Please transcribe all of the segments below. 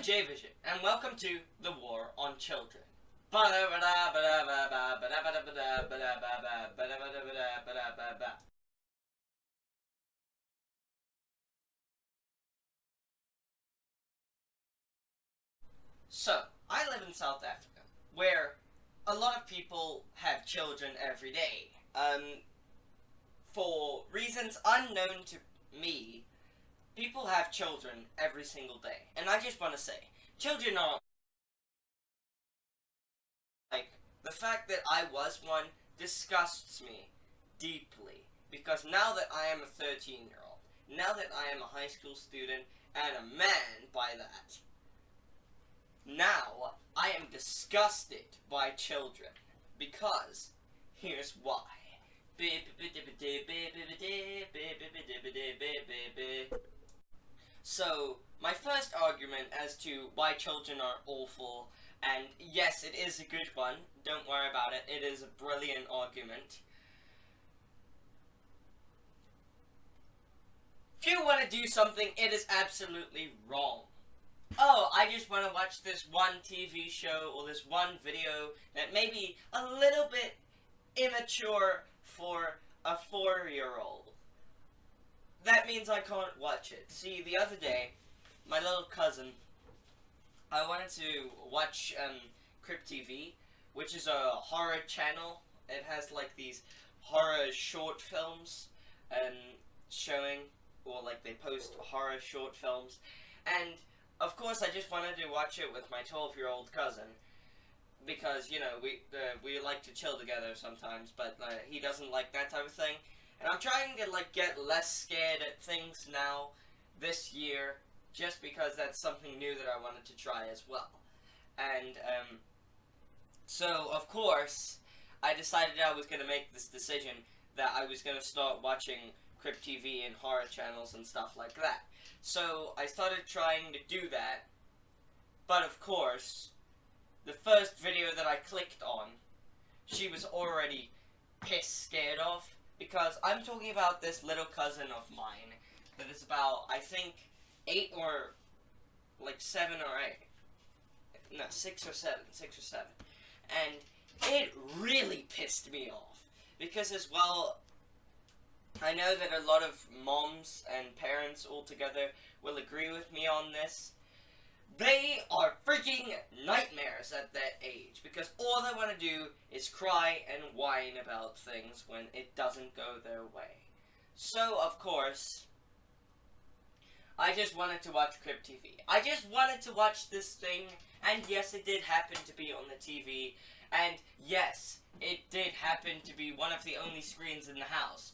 J-Vision, and welcome to The War on Children. So, I live in South Africa, where a lot of people have children every day. For reasons unknown to me, people have children every single day. And I just want to say, children are... Like, the fact that I was one disgusts me deeply. Because now that I am a 13-year-old, now that I am a high school student, and a man by that, now I am disgusted by children. Because, here's why. So, my first argument as to why children are awful, and yes, it is a good one, don't worry about it, it is a brilliant argument. If you want to do something, it is absolutely wrong. Oh, I just want to watch this one TV show or this one video that may be a little bit immature for a 4-year-old. That means I can't watch it. See, the other day, my little cousin, I wanted to watch Crypt TV, which is a horror channel. It has like these horror short films showing, or like they post horror short films. And of course I just wanted to watch it with my 12-year-old cousin. Because, you know, we like to chill together sometimes, but he doesn't like that type of thing. And I'm trying to, like, get less scared at things now, this year, just because that's something new that I wanted to try as well. And, so, of course, I decided I was going to make this decision that I was going to start watching Crypt TV and horror channels and stuff like that. So, I started trying to do that, but of course, the first video that I clicked on, she was already pissed scared of, because I'm talking about this little cousin of mine that is about, I think, 8 or, like, 7 or 8. No, 6 or 7. And it really pissed me off, because as well, I know that a lot of moms and parents altogether will agree with me on this. They are freaking nightmares at that age, because all they want to do is cry and whine about things when it doesn't go their way. So, of course, I just wanted to watch Crypt TV. I just wanted to watch this thing, and yes, it did happen to be on the TV, and yes, it did happen to be one of the only screens in the house.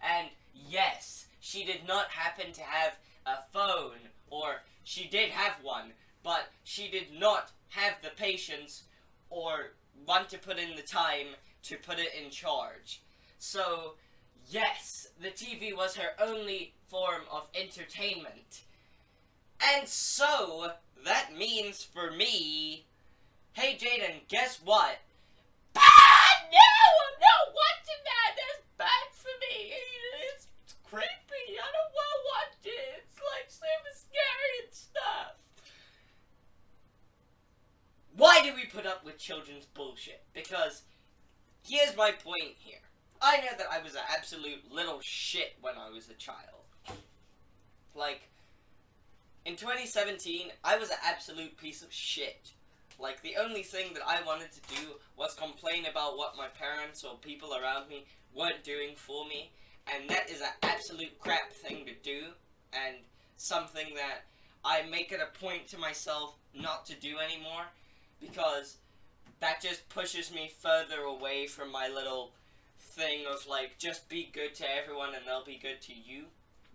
And yes, she did not happen to have a phone, or she did have one, but she did not have the patience or want to put in the time to put it in charge. So, yes, the TV was her only form of entertainment. And so, that means for me, hey Jaden, guess what? No, I'm not watching that! That's bad for me! It's creepy! I don't want to watch it! It's like super scary and stuff! Why do we put up with children's bullshit? Because, here's my point here. I know that I was an absolute little shit when I was a child. Like, in 2017, I was an absolute piece of shit. Like, the only thing that I wanted to do was complain about what my parents or people around me weren't doing for me. And that is an absolute crap thing to do. And something that I make it a point to myself not to do anymore. Because that just pushes me further away from my little thing of, like, just be good to everyone and they'll be good to you.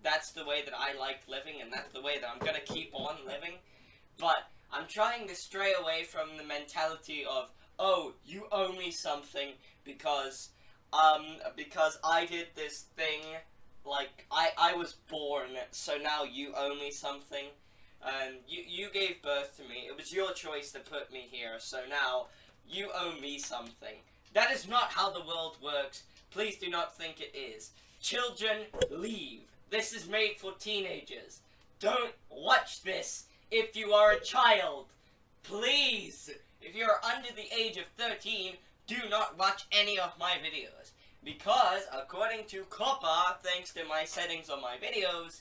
That's the way that I like living, and that's the way that I'm gonna keep on living. But I'm trying to stray away from the mentality of, oh, you owe me something because I did this thing, like, I was born, so now you owe me something. You gave birth to me. It was your choice to put me here, so now you owe me something. That is not how the world works. Please do not think it is. Children, leave. This is made for teenagers. Don't watch this if you are a child. Please, if you are under the age of 13, do not watch any of my videos. Because, according to COPPA, thanks to my settings on my videos,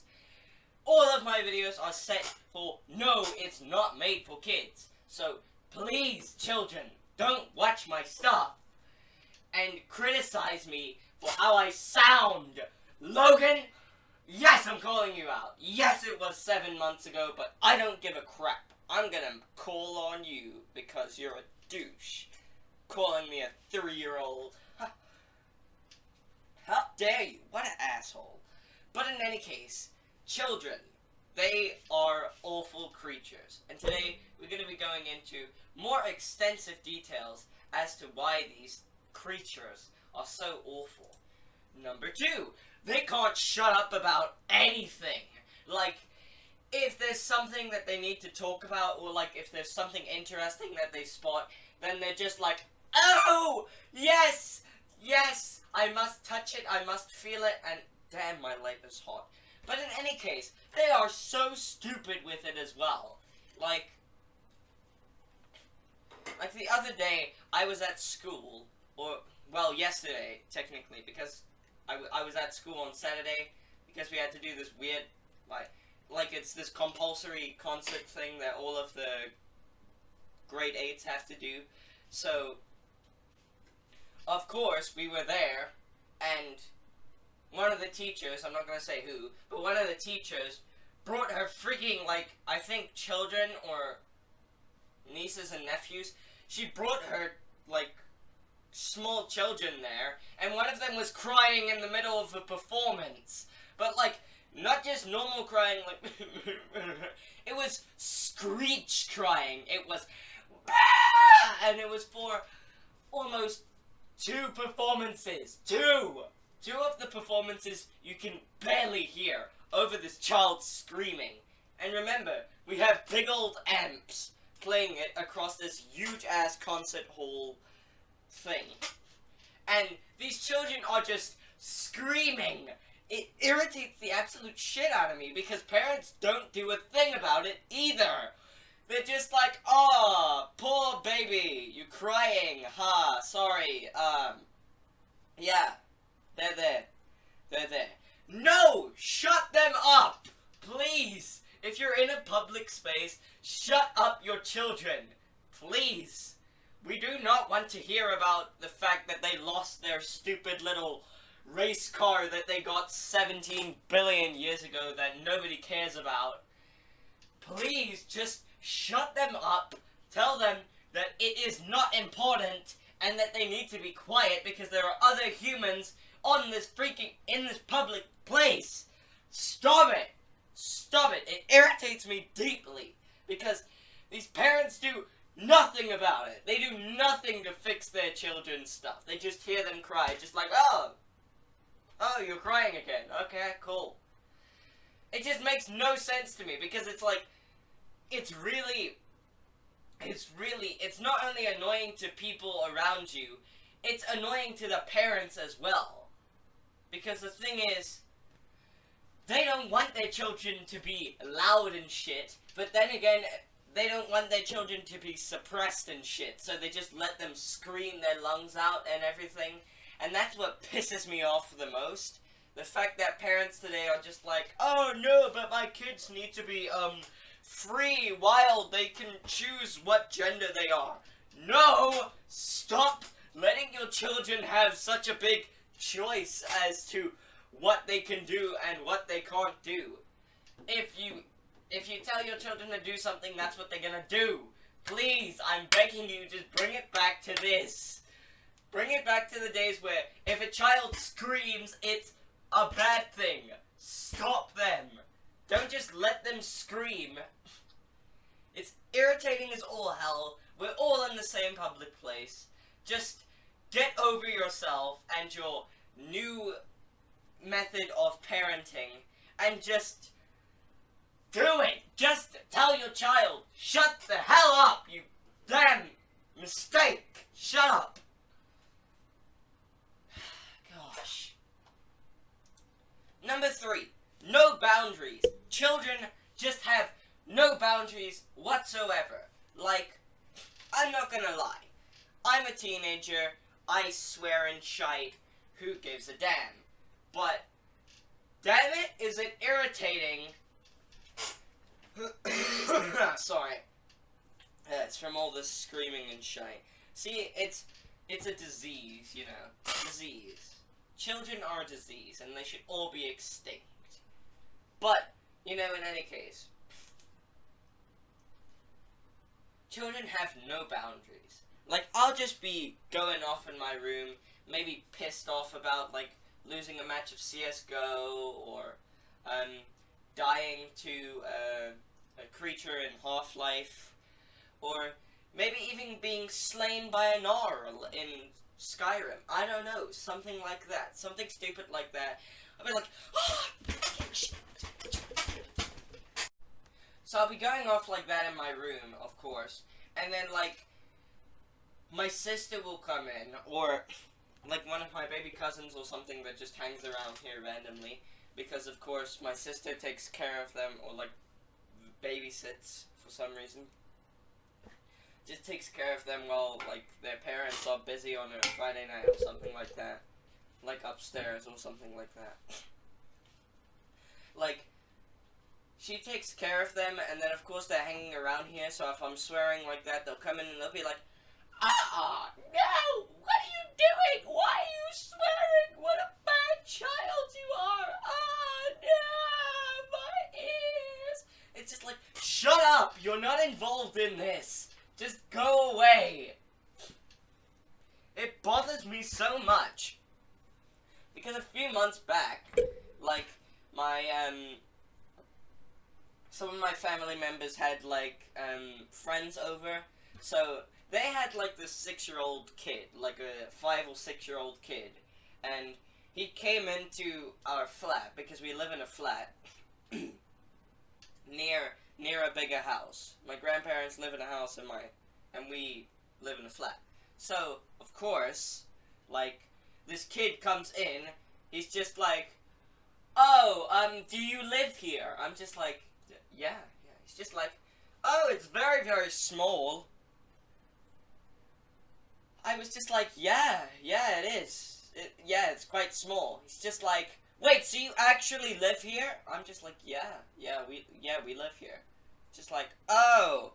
all of my videos are set for no, it's not made for kids. So, please, children, don't watch my stuff and criticize me for how I sound. Logan, yes, I'm calling you out. Yes, it was 7 months ago, but I don't give a crap. I'm gonna call on you because you're a douche. Calling me a 3-year-old. How dare you? What an asshole. But in any case, children, they are awful creatures. And today, we're going to be going into more extensive details as to why these creatures are so awful. Number 2, they can't shut up about anything. Like, if there's something that they need to talk about, or like if there's something interesting that they spot, then they're just like, oh, yes, yes, I must touch it, I must feel it, and damn, my life is hot. But in any case, they are so stupid with it as well. Like the other day, I was at school, or, well, yesterday, technically, because I was at school on Saturday, because we had to do this weird, like it's this compulsory concert thing that all of the grade 8s have to do. So, of course, we were there, and one of the teachers, I'm not going to say who, but one of the teachers brought her freaking, like, I think children or nieces and nephews. She brought her, like, small children there, and one of them was crying in the middle of the performance. But, like, not just normal crying, like, it was screech crying. It was, and it was for almost 2 performances. 2 of the performances you can barely hear over this child screaming. And remember, we have big old amps playing it across this huge ass concert hall thing. And these children are just screaming. It irritates the absolute shit out of me because parents don't do a thing about it either. They're just like, oh, poor baby, you crying, ha, sorry, yeah, they're there. No, shut them up, please. If you're in a public space, shut up your children, please. We do not want to hear about the fact that they lost their stupid little race car that they got 17 billion years ago that nobody cares about. Please, just shut them up, tell them that it is not important, and that they need to be quiet because there are other humans on this in this public place. Stop it! Stop it! It irritates me deeply, because these parents do nothing about it. They do nothing to fix their children's stuff. They just hear them cry, just like, oh, you're crying again. Okay, cool. It just makes no sense to me, because it's like, it's not only annoying to people around you, it's annoying to the parents as well. Because the thing is, they don't want their children to be loud and shit, but then again, they don't want their children to be suppressed and shit, so they just let them scream their lungs out and everything, and that's what pisses me off the most. The fact that parents today are just like, oh no, but my kids need to be, free, wild, they can choose what gender they are. No! Stop letting your children have such a big choice as to what they can do and what they can't do. If you tell your children to do something, that's what they're gonna do. Please, I'm begging you, just bring it back to this. Bring it back to the days where if a child screams, it's a bad thing. Stop them. Don't just let them scream. It's irritating as all hell. We're all in the same public place. Just get over yourself and your new method of parenting and just do it. Just tell your child, shut the hell up, you damn mistake. Shut up. Gosh. Number 3, no boundaries. Children just have no boundaries. boundaries whatsoever. Like, I'm not gonna lie. I'm a teenager, I swear and shite, who gives a damn? But, damn it, is it irritating. Sorry. It's from all this screaming and shite. See, it's a disease, you know. Disease. Children are a disease, and they should all be extinct. But, you know, in any case, children have no boundaries. Like, I'll just be going off in my room, maybe pissed off about, like, losing a match of CSGO, or, dying to, a creature in Half-Life, or maybe even being slain by a Gnar in Skyrim. I don't know, something like that. Something stupid like that. I'll be like, oh! So I'll be going off like that in my room, of course, and then, like, my sister will come in, or, like, one of my baby cousins or something that just hangs around here randomly, because, of course, my sister takes care of them, or, like, babysits for some reason. Just takes care of them while, like, their parents are busy on a Friday night or something like that. Like, upstairs or something like that. Like, she takes care of them, and then, of course, they're hanging around here, so if I'm swearing like that, they'll come in and they'll be like, ah, no! What are you doing? Why are you swearing? What a bad child you are! Ah, no! My ears! It's just like, shut up! You're not involved in this! Just go away! It bothers me so much. Because a few months back, like, my, some of my family members had, like, friends over, so they had, like, this 6-year-old kid, like a 5 or 6-year-old kid, and he came into our flat, because we live in a flat, near a bigger house. My grandparents live in a house, and we live in a flat. So, of course, like, this kid comes in, he's just like, oh, do you live here? I'm just like, yeah. He's just like, oh, it's very, very small. I was just like, yeah, it is. Yeah, it's quite small. He's just like, wait, so you actually live here? I'm just like, yeah, we live here. Just like, oh,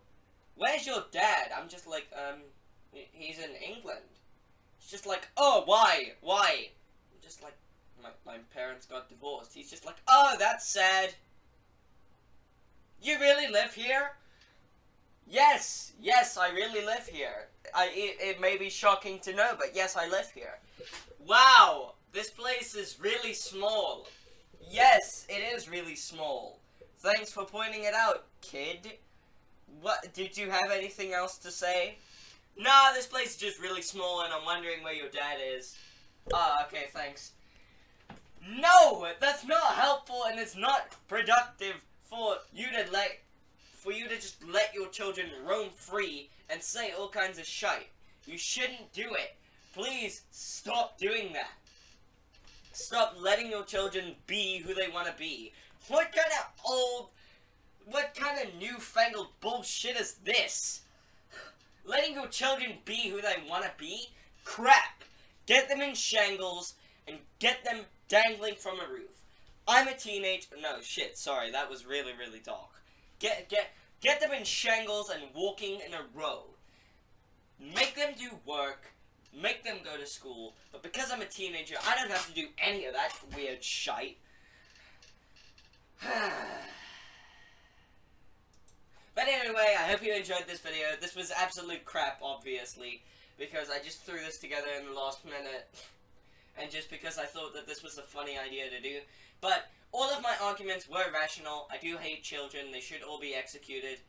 where's your dad? I'm just like, he's in England. He's just like, oh, why? I'm just like, my parents got divorced. He's just like, oh, that's sad. You really live here? Yes, I really live here. It may be shocking to know, but yes, I live here. Wow, this place is really small. Yes, it is really small. Thanks for pointing it out, kid. What, did you have anything else to say? Nah, this place is just really small and I'm wondering where your dad is. Ah, okay, thanks. No, that's not helpful and it's not productive for you to just let your children roam free and say all kinds of shite. You shouldn't do it. Please stop doing that. Stop letting your children be who they want to be. What kind of newfangled bullshit is this? Letting your children be who they want to be? Crap. Get them in shangles and get them dangling from a roof. I'm a teenager. No, shit, sorry, that was really, really dark. Get them in shangles and walking in a row. Make them do work. Make them go to school. But because I'm a teenager, I don't have to do any of that weird shite. But anyway, I hope you enjoyed this video. This was absolute crap, obviously, because I just threw this together in the last minute. And just because I thought that this was a funny idea to do. But all of my arguments were rational. I do hate children. They should all be executed.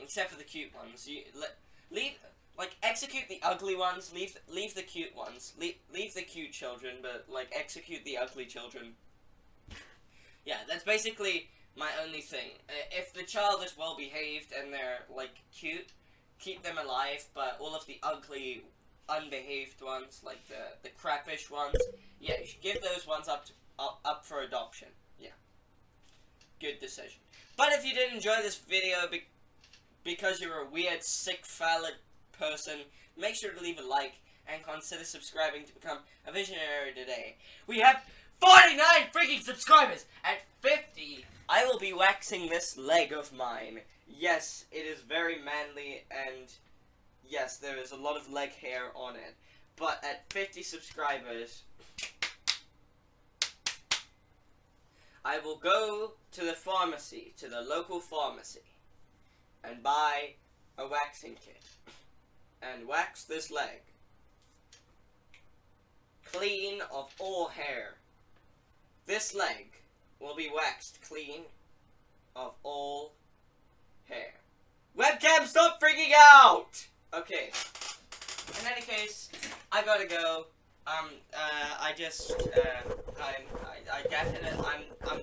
Except for the cute ones. Execute the ugly ones. Leave the cute ones. Leave the cute children, but, like, execute the ugly children. Yeah, that's basically my only thing. If the child is well behaved and they're, like, cute, keep them alive, but all of the ugly, unbehaved ones, like the crappish ones, yeah, you should give those ones up for adoption. Yeah. good decision. But if you did enjoy this video because you're a weird, sick, phallic person, make sure to leave a like and consider subscribing to become a visionary today. We have 49 freaking subscribers! At 50, I will be waxing this leg of mine. Yes, it is very manly, and yes, there is a lot of leg hair on it. But at 50 subscribers, I will go to the pharmacy, to the local pharmacy, and buy a waxing kit, and wax this leg clean of all hair. This leg will be waxed clean of all hair. Webcam, stop freaking out! Okay. In any case, I gotta go. I'm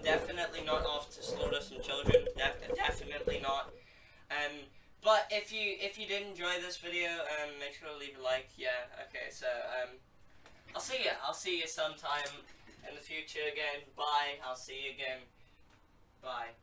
definitely not off to slaughter some children. Definitely not. But if you did enjoy this video, make sure to leave a like. Yeah. Okay. So I'll see you. I'll see you sometime in the future again. Bye. I'll see you again. Bye.